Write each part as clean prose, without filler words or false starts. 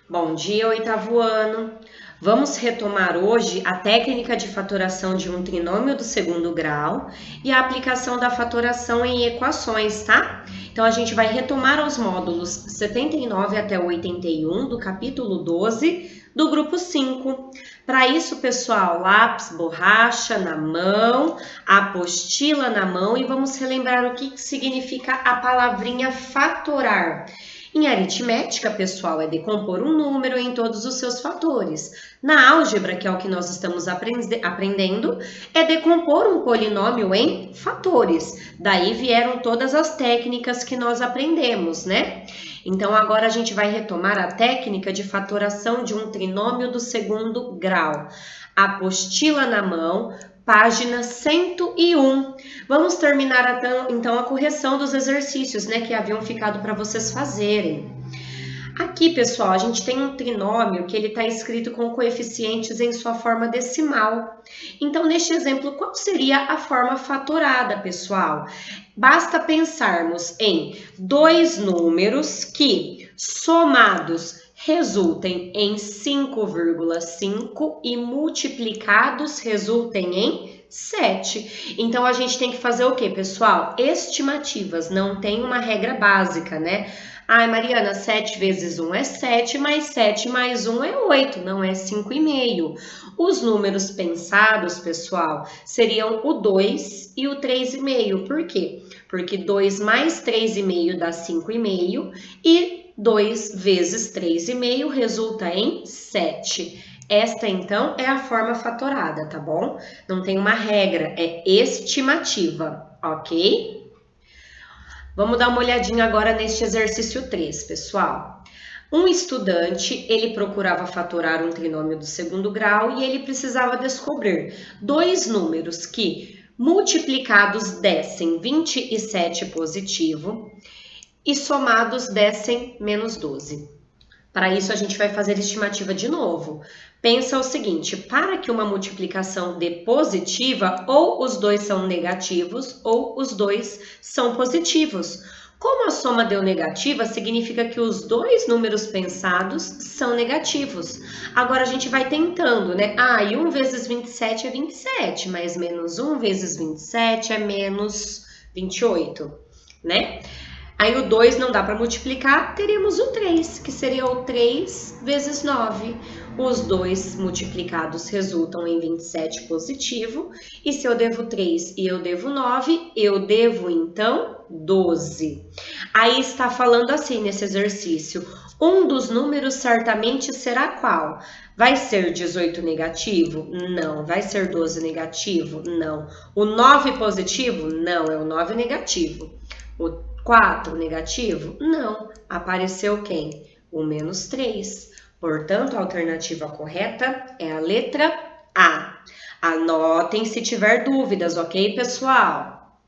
Bom dia, oitavo ano. Vamos retomar hoje a técnica de fatoração de um trinômio do segundo grau e a aplicação da fatoração em equações, tá? Então, a gente vai retomar os módulos 79 até o 81 do capítulo 12 do grupo 5. Para isso, pessoal, lápis, borracha na mão, apostila na mão e vamos relembrar o que significa a palavrinha fatorar. Em aritmética, pessoal, é decompor um número em todos os seus fatores. Na álgebra, que é o que nós estamos aprendendo, é decompor um polinômio em fatores. Daí vieram todas as técnicas que nós aprendemos, né? Então, agora a gente vai retomar a técnica de fatoração de um trinômio do segundo grau. Apostila na mão, página 101. Vamos terminar então a correção dos exercícios, né, que haviam ficado para vocês fazerem. Aqui, pessoal, a gente tem um trinômio que ele está escrito com coeficientes em sua forma decimal. Então, neste exemplo, qual seria a forma fatorada, pessoal? Basta pensarmos em dois números que, somados, resultem em 5,5 e multiplicados resultem em 7. Então, a gente tem que fazer o quê, pessoal? Estimativas, não tem uma regra básica, né? Ai, Mariana, 7 vezes 1 é 7, mas 7 mais 1 é 8, não é 5,5. Os números pensados, pessoal, seriam o 2 e o 3,5. Por quê? Porque 2 mais 3,5 dá 5,5 e 2 vezes 3,5 resulta em 7. Esta, então, é a forma fatorada, tá bom? Não tem uma regra, é estimativa, ok? Vamos dar uma olhadinha agora neste exercício 3, pessoal. Um estudante, ele procurava fatorar um trinômio do segundo grau e ele precisava descobrir dois números que, multiplicados, dessem 27 positivo e somados dessem menos 12. Para isso, a gente vai fazer estimativa de novo. Pensa o seguinte, para que uma multiplicação dê positiva, ou os dois são negativos, ou os dois são positivos. Como a soma deu negativa, significa que os dois números pensados são negativos. Agora, a gente vai tentando, né? E 1 vezes 27 é 27, mas menos 1 vezes 27 é menos 28, né? Aí o 2 não dá para multiplicar, teríamos o 3, que seria o 3 vezes 9. Os dois multiplicados resultam em 27 positivo. E se eu devo 3 e eu devo 9, eu devo então 12. Aí está falando assim nesse exercício. Um dos números certamente será qual? Vai ser 18 negativo? Não. Vai ser 12 negativo? Não. O 9 positivo? Não, é o 9 negativo. O 4 negativo? Não. Apareceu quem? O menos 3. Portanto, a alternativa correta é a letra A. Anotem se tiver dúvidas, ok, pessoal?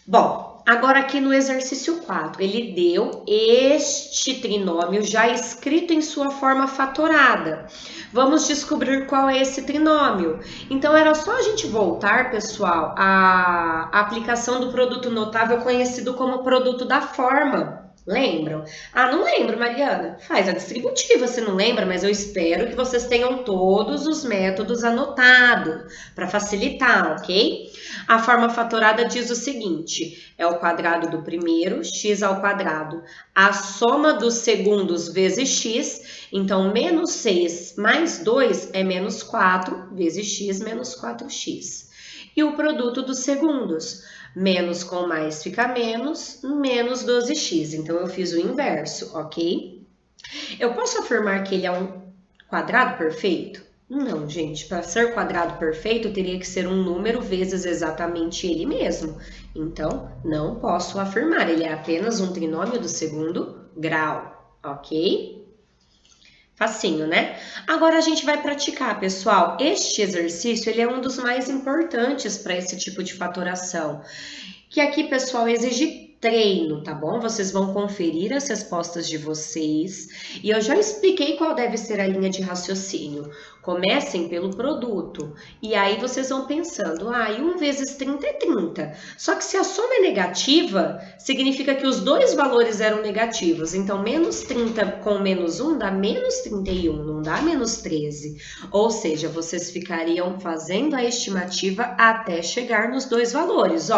Bom, agora aqui no exercício 4, ele deu este trinômio já escrito em sua forma fatorada. Vamos descobrir qual é esse trinômio. Então, era só a gente voltar, pessoal, à aplicação do produto notável conhecido como produto da forma. Lembram? Não lembro, Mariana. Faz a distributiva, você não lembra, mas eu espero que vocês tenham todos os métodos anotados para facilitar, ok? A forma fatorada diz o seguinte, é o quadrado do primeiro, x ao quadrado, a soma dos segundos vezes x, então menos 6 mais 2 é menos 4 vezes x menos 4x. E o produto dos segundos, menos com mais fica menos 12x. Então, eu fiz o inverso, ok? Eu posso afirmar que ele é um quadrado perfeito? Não, gente. Para ser quadrado perfeito, teria que ser um número vezes exatamente ele mesmo. Então, não posso afirmar. Ele é apenas um trinômio do segundo grau, ok? Facinho, né? Agora a gente vai praticar, pessoal. Este exercício, ele é um dos mais importantes para esse tipo de fatoração. Que aqui, pessoal, exige treino, tá bom? Vocês vão conferir as respostas de vocês e eu já expliquei qual deve ser a linha de raciocínio. Comecem pelo produto e aí vocês vão pensando, e 1 vezes 30 é 30. Só que se a soma é negativa, significa que os dois valores eram negativos. Então, menos 30 com menos 1 dá menos 31, não dá menos 13. Ou seja, vocês ficariam fazendo a estimativa até chegar nos dois valores.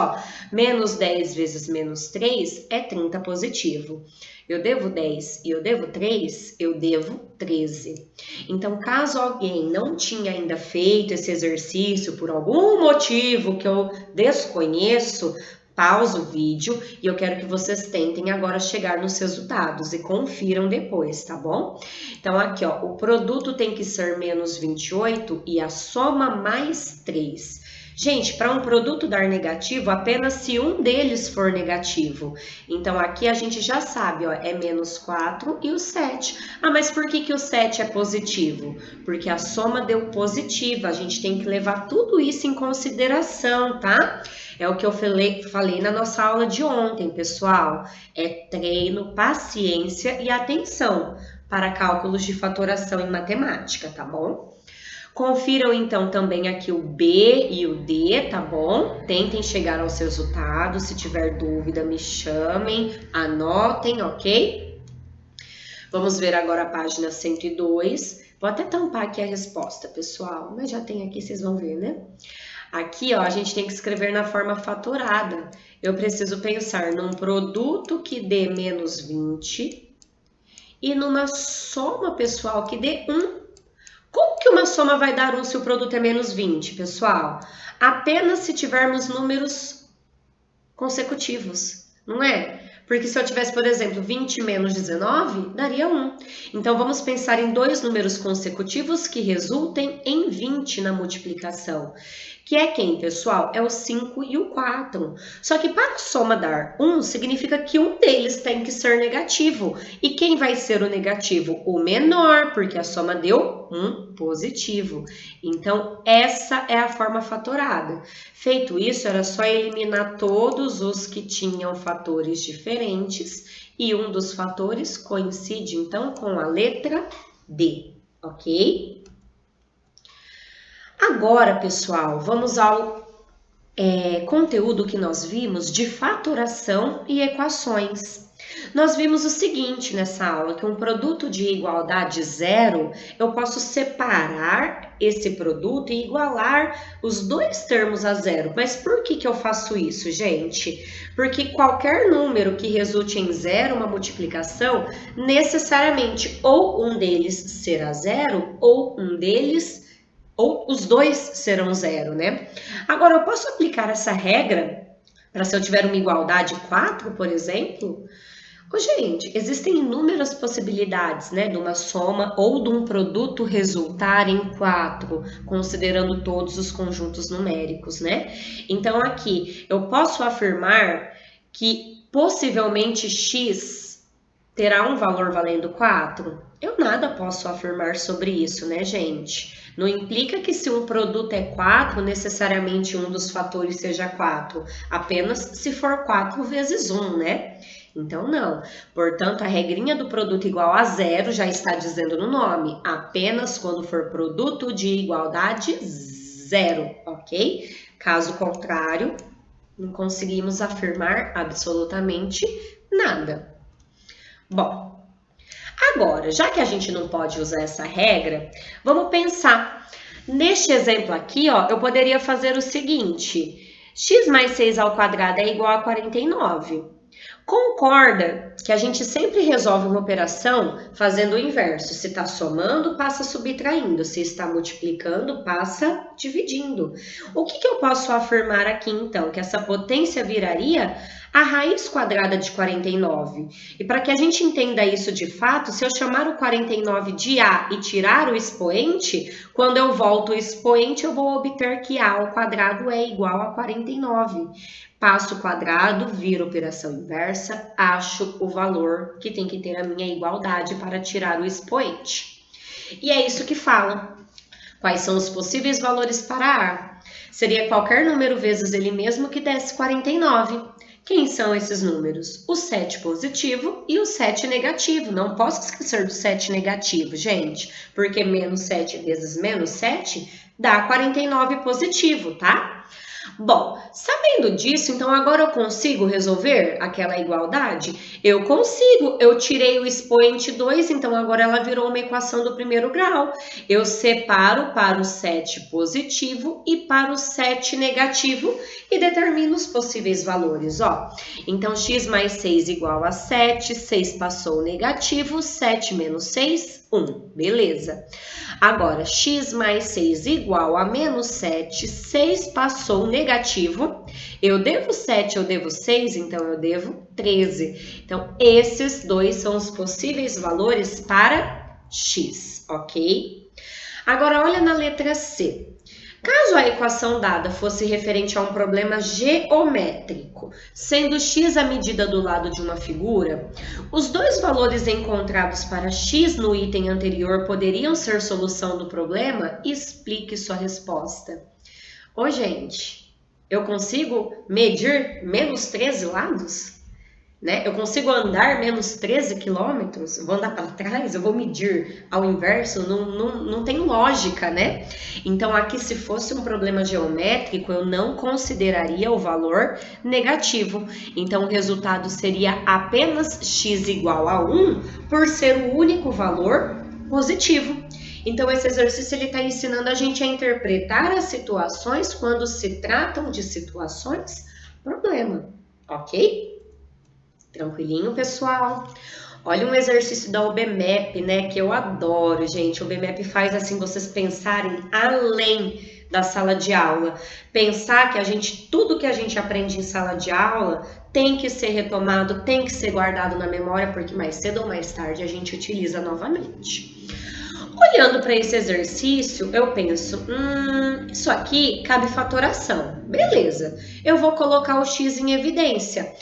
Menos 10 vezes menos 3 é 30 positivo. Eu devo 10 e eu devo 3, eu devo 13. Então, caso alguém não tinha ainda feito esse exercício por algum motivo que eu desconheço, pausa o vídeo e eu quero que vocês tentem agora chegar nos resultados e confiram depois, tá bom? Então, aqui, o produto tem que ser menos 28 e a soma mais 3. Gente, para um produto dar negativo, apenas se um deles for negativo. Então, aqui a gente já sabe, é menos 4 e o 7. Mas por que o 7 é positivo? Porque a soma deu positiva. A gente tem que levar tudo isso em consideração, tá? É o que eu falei na nossa aula de ontem, pessoal. É treino, paciência e atenção para cálculos de fatoração em matemática, tá bom? Confiram, então, também aqui o B e o D, tá bom? Tentem chegar aos resultados. Se tiver dúvida, me chamem, anotem, ok? Vamos ver agora a página 102. Vou até tampar aqui a resposta, pessoal, mas já tem aqui, vocês vão ver, né? Aqui, a gente tem que escrever na forma fatorada. Eu preciso pensar num produto que dê menos 20 e numa soma, pessoal, que dê 1. Como que uma soma vai dar 1 se o produto é menos 20, pessoal? Apenas se tivermos números consecutivos, não é? Porque se eu tivesse, por exemplo, 20 menos 19, daria 1. Então, vamos pensar em dois números consecutivos que resultem em 20 na multiplicação. Que é quem, pessoal? É o 5 e o 4. Só que para a soma dar 1, significa que um deles tem que ser negativo. E quem vai ser o negativo? O menor, porque a soma deu 1 positivo. Então, essa é a forma fatorada. Feito isso, era só eliminar todos os que tinham fatores diferentes e um dos fatores coincide, então, com a letra D, ok? Agora, pessoal, vamos ao conteúdo que nós vimos de fatoração e equações. Nós vimos o seguinte nessa aula, que um produto de igualdade zero, eu posso separar esse produto e igualar os dois termos a zero. Mas por que eu faço isso, gente? Porque qualquer número que resulte em zero, uma multiplicação, necessariamente ou um deles será zero ou ou os dois serão zero, né? Agora, eu posso aplicar essa regra para se eu tiver uma igualdade 4, por exemplo? Gente, existem inúmeras possibilidades, né, de uma soma ou de um produto resultar em 4, considerando todos os conjuntos numéricos, né? Então, aqui, eu posso afirmar que possivelmente x terá um valor valendo 4? Eu nada posso afirmar sobre isso, né, gente? Não implica que se um produto é 4, necessariamente um dos fatores seja 4, apenas se for 4 vezes 1, né? Então, não. Portanto, a regrinha do produto igual a zero já está dizendo no nome, apenas quando for produto de igualdade zero, ok? Caso contrário, não conseguimos afirmar absolutamente nada. Bom, agora, já que a gente não pode usar essa regra, vamos pensar. Neste exemplo aqui, eu poderia fazer o seguinte: x mais 6 ao quadrado é igual a 49. Concorda que a gente sempre resolve uma operação fazendo o inverso. Se está somando, passa subtraindo. Se está multiplicando, passa dividindo. O que eu posso afirmar aqui, então? Que essa potência viraria a raiz quadrada de 49. E para que a gente entenda isso de fato, se eu chamar o 49 de A e tirar o expoente, quando eu volto o expoente, eu vou obter que A ao quadrado é igual a 49. Passo o quadrado, viro operação inversa, acho o valor que tem que ter a minha igualdade para tirar o expoente. E é isso que fala. Quais são os possíveis valores para A? Seria qualquer número vezes ele mesmo que desse 49. Quem são esses números? O 7 positivo e o 7 negativo. Não posso esquecer do 7 negativo, gente, porque menos 7 vezes menos 7 dá 49 positivo, tá? Bom, sabendo disso, então agora eu consigo resolver aquela igualdade? Eu consigo, eu tirei o expoente 2, então agora ela virou uma equação do primeiro grau. Eu separo para o 7 positivo e para o 7 negativo e determino os possíveis valores, ó. Então, x mais 6 igual a 7, 6 passou negativo, 7 menos 6, 1, beleza. Agora, x mais 6 igual a menos 7, 6 passou negativo, eu devo 7, eu devo 6, então eu devo 13. Então, esses dois são os possíveis valores para x, ok? Agora, olha na letra C. Caso a equação dada fosse referente a um problema geométrico, sendo x a medida do lado de uma figura, os dois valores encontrados para x no item anterior poderiam ser solução do problema? Explique sua resposta. Ô, gente, eu consigo medir menos 13 lados? Né? Eu consigo andar menos 13 quilômetros? Vou andar para trás? Eu vou medir ao inverso? Não tem lógica, né? Então, aqui, se fosse um problema geométrico, eu não consideraria o valor negativo. Então, o resultado seria apenas x igual a 1 por ser o único valor positivo. Então, esse exercício está ensinando a gente a interpretar as situações quando se tratam de situações problema, ok? Tranquilinho, pessoal? Olha um exercício da OBMAP, né, que eu adoro, gente. O OBMAP faz assim vocês pensarem além da sala de aula. Pensar que tudo que a gente aprende em sala de aula tem que ser retomado, tem que ser guardado na memória, porque mais cedo ou mais tarde a gente utiliza novamente. Olhando para esse exercício, eu penso, isso aqui cabe fatoração. Beleza, eu vou colocar o x em evidência.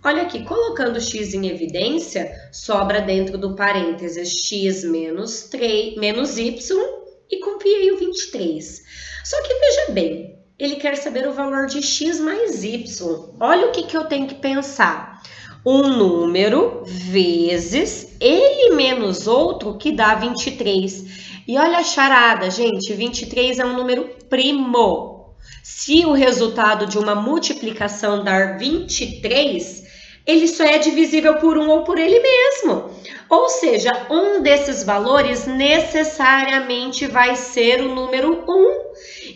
Olha aqui, colocando x em evidência, sobra dentro do parênteses x menos y e copiei o 23. Só que veja bem, ele quer saber o valor de x mais y. Olha o que eu tenho que pensar. Um número vezes ele menos outro que dá 23. E olha a charada, gente, 23 é um número primo. Se o resultado de uma multiplicação dar 23, ele só é divisível por 1 ou por ele mesmo. Ou seja, um desses valores necessariamente vai ser o número 1.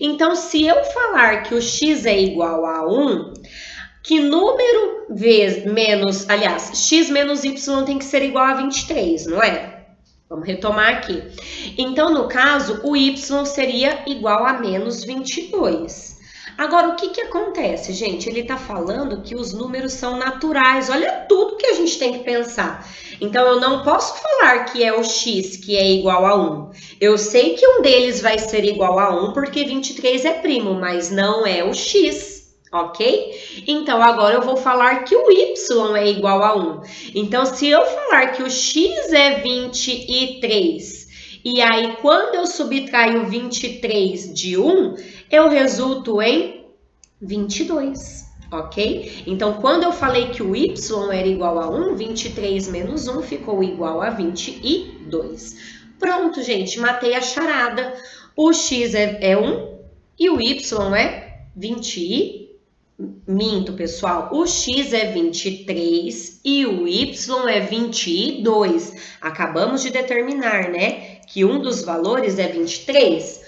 Então, se eu falar que o x é igual a 1, que número x menos y tem que ser igual a 23, não é? Vamos retomar aqui. Então, no caso, o y seria igual a menos 22. Agora, o que acontece, gente? Ele está falando que os números são naturais. Olha tudo que a gente tem que pensar. Então, eu não posso falar que é o x que é igual a 1. Eu sei que um deles vai ser igual a 1 porque 23 é primo, mas não é o x, ok? Então, agora eu vou falar que o y é igual a 1. Então, se eu falar que o x é 23... E aí, quando eu subtraio 23 de 1, eu resulto em 22, ok? Então, quando eu falei que o y era igual a 1, 23 menos 1 ficou igual a 22. Pronto, gente, matei a charada. O x é 1 e o y é 20 Minto, pessoal, o x é 23 e o y é 22. Acabamos de determinar, né, que um dos valores é 23.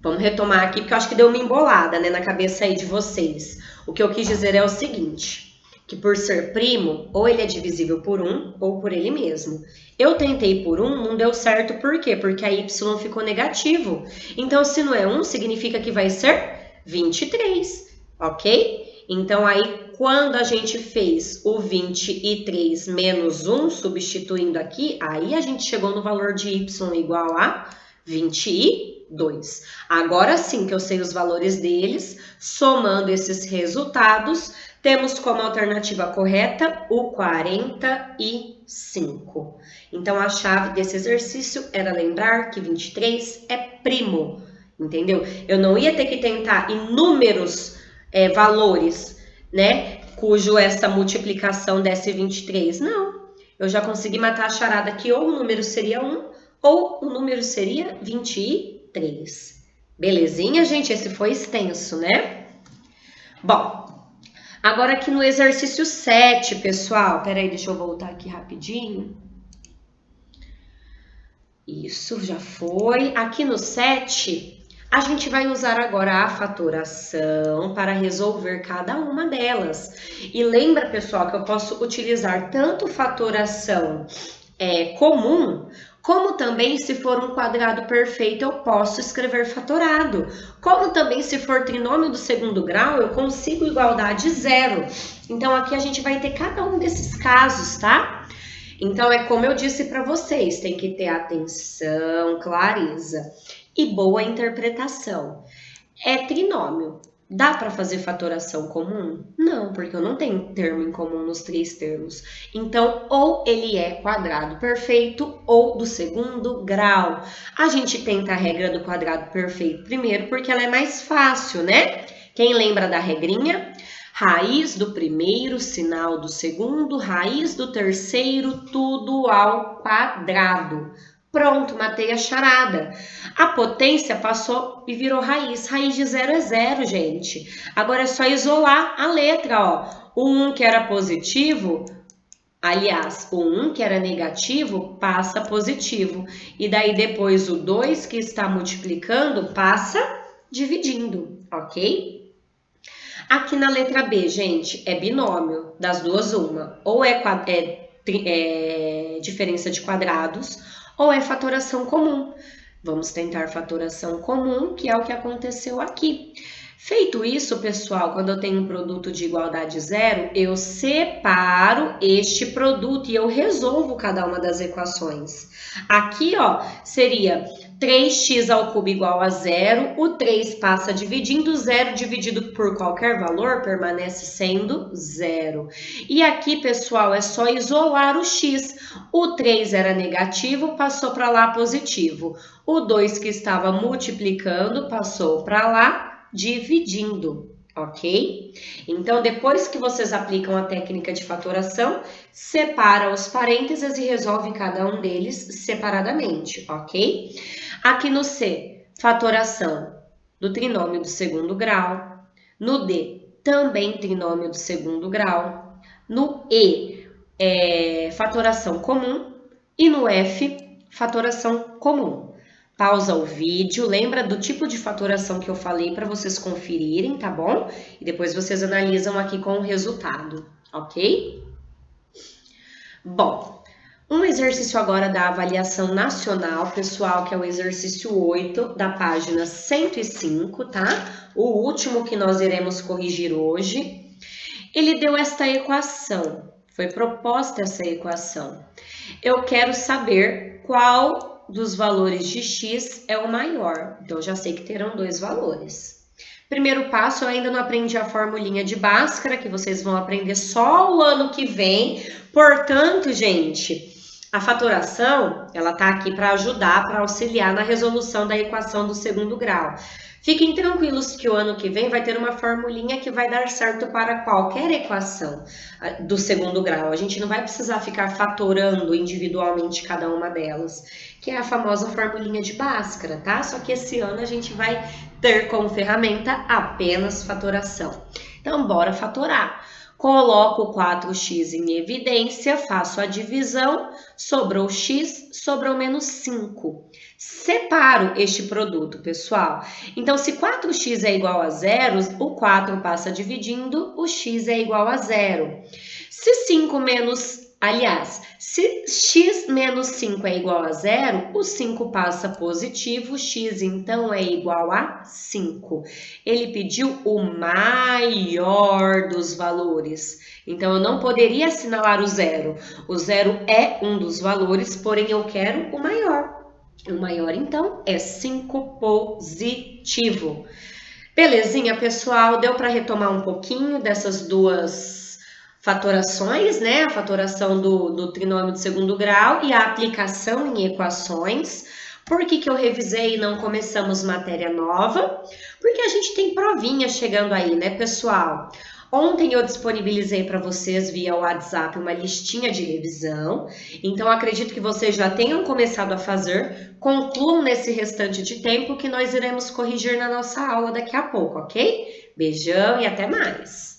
Vamos retomar aqui, porque eu acho que deu uma embolada, né, na cabeça aí de vocês. O que eu quis dizer é o seguinte, que por ser primo, ou ele é divisível por 1 ou por ele mesmo. Eu tentei por 1, não deu certo, por quê? Porque a y ficou negativo. Então, se não é 1, significa que vai ser 23. Ok? Então, aí, quando a gente fez o 23 menos 1, substituindo aqui, aí a gente chegou no valor de y igual a 22. Agora sim que eu sei os valores deles, somando esses resultados, temos como alternativa correta o 45. Então, a chave desse exercício era lembrar que 23 é primo, entendeu? Eu não ia ter que tentar inúmeros valores, né? cujo essa multiplicação desse 23. Não, eu já consegui matar a charada que ou o número seria 1 ou o número seria 23. Belezinha, gente? Esse foi extenso, né? Bom, agora aqui no exercício 7, pessoal. Peraí, deixa eu voltar aqui rapidinho. Isso, já foi. Aqui no 7... a gente vai usar agora a fatoração para resolver cada uma delas. E lembra, pessoal, que eu posso utilizar tanto fatoração comum, como também, se for um quadrado perfeito, eu posso escrever fatorado. Como também, se for trinômio do segundo grau, eu consigo igualdade zero. Então, aqui a gente vai ter cada um desses casos, tá? Então, é como eu disse para vocês, tem que ter atenção, clareza e boa interpretação. É trinômio. Dá para fazer fatoração comum? Não, porque eu não tenho termo em comum nos 3 termos. Então, ou ele é quadrado perfeito ou do segundo grau. A gente tenta a regra do quadrado perfeito primeiro, porque ela é mais fácil, né? Quem lembra da regrinha? Raiz do primeiro, sinal do segundo, raiz do terceiro, tudo ao quadrado. Pronto, matei a charada. A potência passou e virou raiz. Raiz de 0 é 0, gente. Agora é só isolar a letra, ó. O 1 que era positivo, aliás, o 1 que era negativo passa positivo. E daí depois o 2 que está multiplicando passa dividindo, ok? Aqui na letra B, gente, é binômio. Das duas, uma. Ou é diferença de quadrados, ou é fatoração comum. Vamos tentar fatoração comum, que é o que aconteceu aqui. Feito isso, pessoal, quando eu tenho um produto de igualdade zero, eu separo este produto e eu resolvo cada uma das equações. Aqui, ó, seria 3x ao cubo igual a zero, o 3 passa dividindo, 0 dividido por qualquer valor permanece sendo zero. E aqui, pessoal, é só isolar o x. O 3 era negativo, passou para lá positivo. O 2 que estava multiplicando passou para lá dividindo, ok? Então, depois que vocês aplicam a técnica de fatoração, separa os parênteses e resolve cada um deles separadamente, ok? Aqui no C, fatoração do trinômio do segundo grau. No D, também trinômio do segundo grau. No E, fatoração comum. E no F, fatoração comum. Pausa o vídeo, lembra do tipo de fatoração que eu falei para vocês conferirem, tá bom? E depois vocês analisam aqui com o resultado, ok? Bom, um exercício agora da avaliação nacional, pessoal, que é o exercício 8 da página 105, tá? O último que nós iremos corrigir hoje. Ele deu esta equação, foi proposta essa equação. Eu quero saber qual dos valores de x é o maior. Então, eu já sei que terão 2 valores. Primeiro passo, eu ainda não aprendi a formulinha de Bhaskara, que vocês vão aprender só o ano que vem. Portanto, gente, a fatoração, ela tá aqui para ajudar, para auxiliar na resolução da equação do segundo grau. Fiquem tranquilos que o ano que vem vai ter uma formulinha que vai dar certo para qualquer equação do segundo grau. A gente não vai precisar ficar fatorando individualmente cada uma delas, que é a famosa formulinha de Bhaskara, tá? Só que esse ano a gente vai ter como ferramenta apenas fatoração. Então, bora fatorar. Coloco o 4x em evidência, faço a divisão, sobrou x, sobrou menos 5. Separo este produto, pessoal. Então, se 4x é igual a 0, o 4 passa dividindo, o x é igual a 0. Se x menos 5 é igual a 0, o 5 passa positivo, x então é igual a 5. Ele pediu o maior dos valores. Então, eu não poderia assinalar o 0. O 0 é um dos valores, porém eu quero o maior. O maior, então, é 5 positivo. Belezinha, pessoal? Deu para retomar um pouquinho dessas duas fatorações, né? A fatoração do trinômio do segundo grau e a aplicação em equações. Por que eu revisei e não começamos matéria nova? Porque a gente tem provinha chegando aí, né, pessoal? Ontem eu disponibilizei para vocês via WhatsApp uma listinha de revisão, então acredito que vocês já tenham começado a fazer, concluam nesse restante de tempo que nós iremos corrigir na nossa aula daqui a pouco, ok? Beijão e até mais!